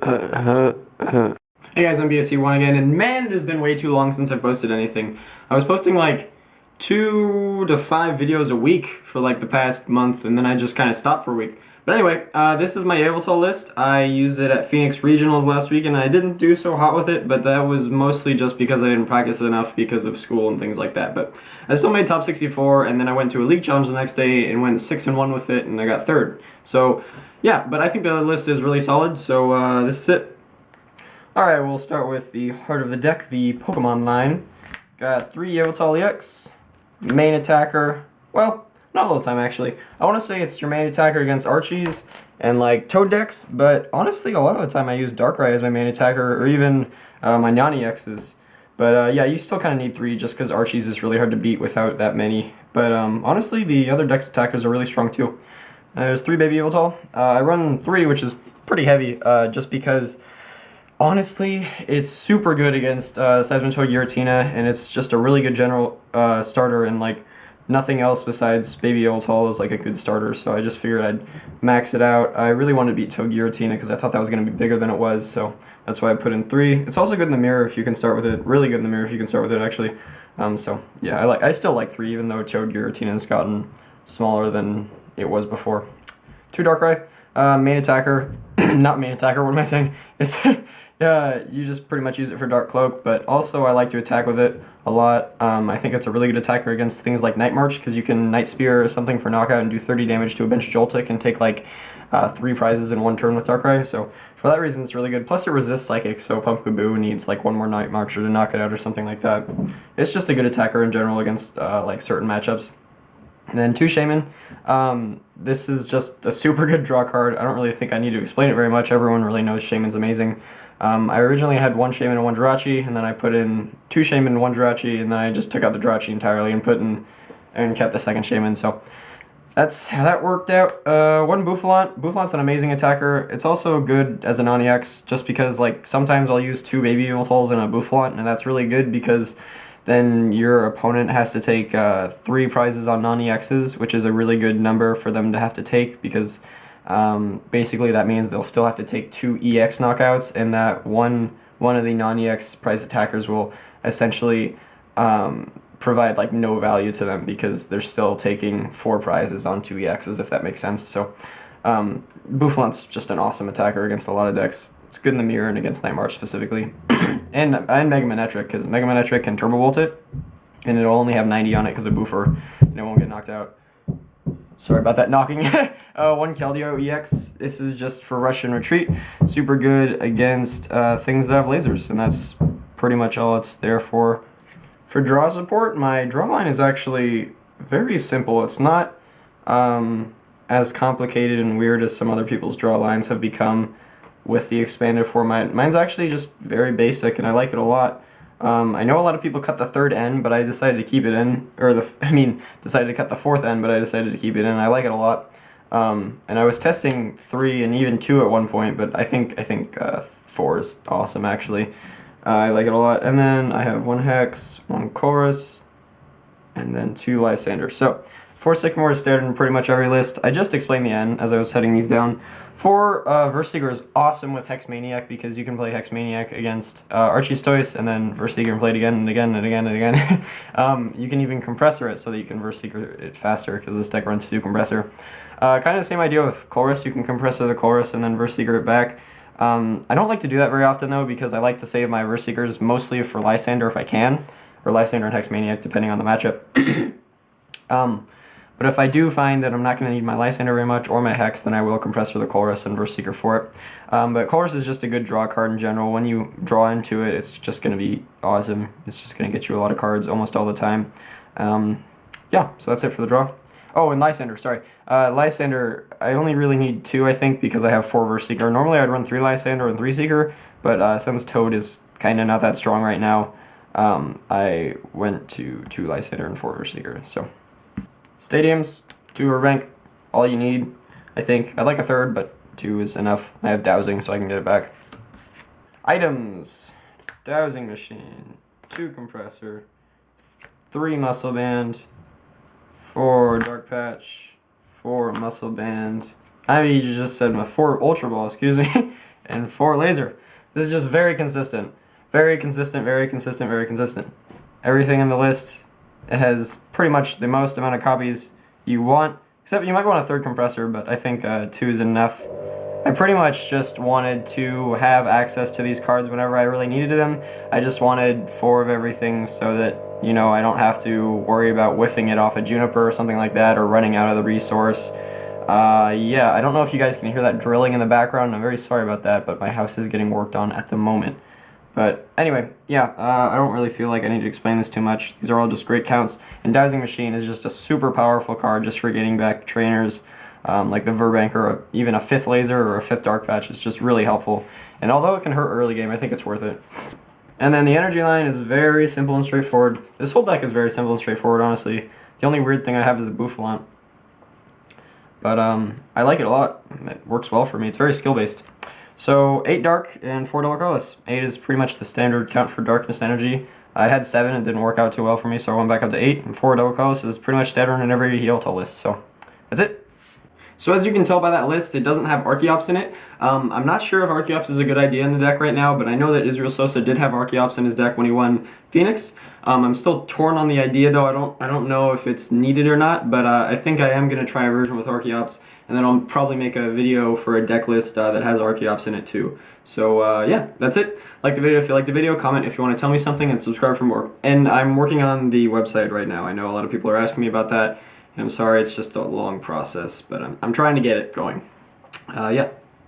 Hey guys, I'm BSC1 again, and man, it has been way too long since I've posted anything. I was posting like 2 to 5 videos a week for like the past month, and then I just kind of stopped for a week. But anyway, this is my Yveltal list. I used it at Phoenix Regionals last week, and I didn't do so hot with it, but that was mostly just because I didn't practice enough because of school and things like that. But I still made top 64, and then I went to a league challenge the next day and went 6-1 with it, and I got third. So yeah, but I think the list is really solid, so this is it. Alright, we'll start with the heart of the deck, the Pokemon line. Got 3 Yveltal EX, main attacker, well, not all the time actually. I want to say it's your main attacker against Archies and like Toad decks, but honestly a lot of the time I use Darkrai as my main attacker, or even my Nani X's. But yeah, you still kind of need 3 just because Archies is really hard to beat without that many. But honestly, the other deck's attackers are really strong too. There's 3 Baby Yveltal. I run 3, which is pretty heavy, just because honestly, it's super good against Seismitoad Giratina, and it's just a really good general starter, and like nothing else besides Baby Yveltal is like a good starter, so I just figured I'd max it out. I really wanted to beat Toad Giratina because I thought that was going to be bigger than it was, so that's why I put in 3. It's also good in the mirror if you can start with it. Really good in the mirror if you can start with it, actually. So yeah, I still like 3, even though Toad Giratina has gotten smaller than it was before. 2 Darkrai, main attacker, not main attacker, what am I saying? It's you just pretty much use it for Dark Cloak, but also I like to attack with it a lot. I think it's a really good attacker against things like Night March, because you can Night Spear or something for knockout and do 30 damage to a bench Joltik and take like 3 prizes in 1 turn with Darkrai, so for that reason it's really good. Plus it resists Psychic, so Pumpkaboo needs like 1 more Night Marcher to knock it out or something like that. It's just a good attacker in general against like certain matchups. And then 2 Shaman. This is just a super good draw card. I don't really think I need to explain it very much. Everyone really knows Shaman's amazing. I originally had 1 Shaman and 1 Jirachi, and then I put in 2 Shaman and 1 Jirachi, and then I just took out the Jirachi entirely and put in and kept the 2nd Shaman. So that's how that worked out. 1 Bouffalant. Bouffalant's an amazing attacker. It's also good as a Nani X, just because like sometimes I'll use 2 Baby Yveltals and a Bouffalant, and that's really good because then your opponent has to take 3 prizes on Nani X's, which is a really good number for them to have to take, because basically that means they'll still have to take 2 EX knockouts, and that one of the Nani X prize attackers will essentially provide like no value to them because they're still taking 4 prizes on 2 EXs, if that makes sense. So Bouffalant's just an awesome attacker against a lot of decks. It's good in the mirror and against Night March specifically. and Mega Manetric, because Mega Manetric can Turbo Volt it, and it'll only have 90 on it because of Boofer, and it won't get knocked out. Sorry about that knocking. 1 Keldeo EX. This is just for Rush and Retreat. Super good against things that have lasers, and that's pretty much all it's there for. For draw support, my draw line is actually very simple. It's not as complicated and weird as some other people's draw lines have become with the expanded format. Mine's actually just very basic, and I like it a lot. I know a lot of people cut the 3rd N, but I decided to keep it in, or decided to cut the 4th N, but I decided to keep it in. I like it a lot. And I was testing 3 and even 2 at one point, but I think 4 is awesome actually. I like it a lot. And then I have 1 Hex, 1 Chorus, and then 2 Lysander. So 4 Sycamore is standard in pretty much every list. I just explained the N as I was setting these down. 4 Verseeger is awesome with Hex Maniac, because you can play Hex Maniac against Archie's Toys, and then Verseeger and play it again and again and again and again. You can even compressor it so that you can Verseeger it faster, because this deck runs 2 compressor. Kind of the same idea with Chorus. You can compressor the Chorus and then Verseeger it back. I don't like to do that very often though, because I like to save my Verseegers mostly for Lysander if I can, or Lysander and Hex Maniac depending on the matchup. But if I do find that I'm not going to need my Lysander very much or my Hex, then I will compressor the Chorus and Verseeger for it. But Chorus is just a good draw card in general. When you draw into it, it's just going to be awesome. It's just going to get you a lot of cards almost all the time. Yeah, so that's it for the draw. Oh, and Lysander, sorry. Lysander, I only really need 2, I think, because I have 4 Verseeger. Normally I'd run 3 Lysander and 3 Seeker, but since Toad is kind of not that strong right now, I went to 2 Lysander and 4 Verseeger, so. Stadiums, 2 are rank, all you need, I think. I'd like a 3rd, but 2 is enough. I have Dowsing, so I can get it back. Items. Dowsing Machine, 2 Compressor, 3 Muscle Band, 4 Dark Patch, 4 Muscle Band. I just said my 4 Ultra Ball, excuse me. and 4 laser. This is just very consistent. Very consistent, very consistent, very consistent. Everything in the list has pretty much the most amount of copies you want, except you might want a 3rd compressor, but I think 2 is enough. I pretty much just wanted to have access to these cards whenever I really needed them. I just wanted 4 of everything so that, you know, I don't have to worry about whiffing it off a Juniper or something like that, or running out of the resource. Yeah, I don't know if you guys can hear that drilling in the background. I'm very sorry about that, but my house is getting worked on at the moment. But anyway, yeah, I don't really feel like I need to explain this too much. These are all just great counts, and Dowsing Machine is just a super powerful card just for getting back trainers. Like the Verbank or even a 5th laser or a 5th dark patch is just really helpful. And although it can hurt early game, I think it's worth it. And then the energy line is very simple and straightforward. This whole deck is very simple and straightforward, honestly. The only weird thing I have is the Bouffalant. But I like it a lot. It works well for me. It's very skill-based. So 8 dark and 4 double colorless. 8 is pretty much the standard count for darkness energy. I had 7, it didn't work out too well for me, so I went back up to 8. And 4 double colorless is pretty much standard in every Yveltal list. So that's it. So as you can tell by that list, it doesn't have Archeops in it. I'm not sure if Archeops is a good idea in the deck right now, but I know that Israel Sosa did have Archeops in his deck when he won Phoenix. I'm still torn on the idea though. I don't know if it's needed or not, but I think I am going to try a version with Archeops, and then I'll probably make a video for a deck list that has Archeops in it too. So yeah, that's it. Like the video if you like the video, comment if you want to tell me something, and subscribe for more. And I'm working on the website right now. I know a lot of people are asking me about that. I'm sorry, it's just a long process, but I'm trying to get it going. Yeah.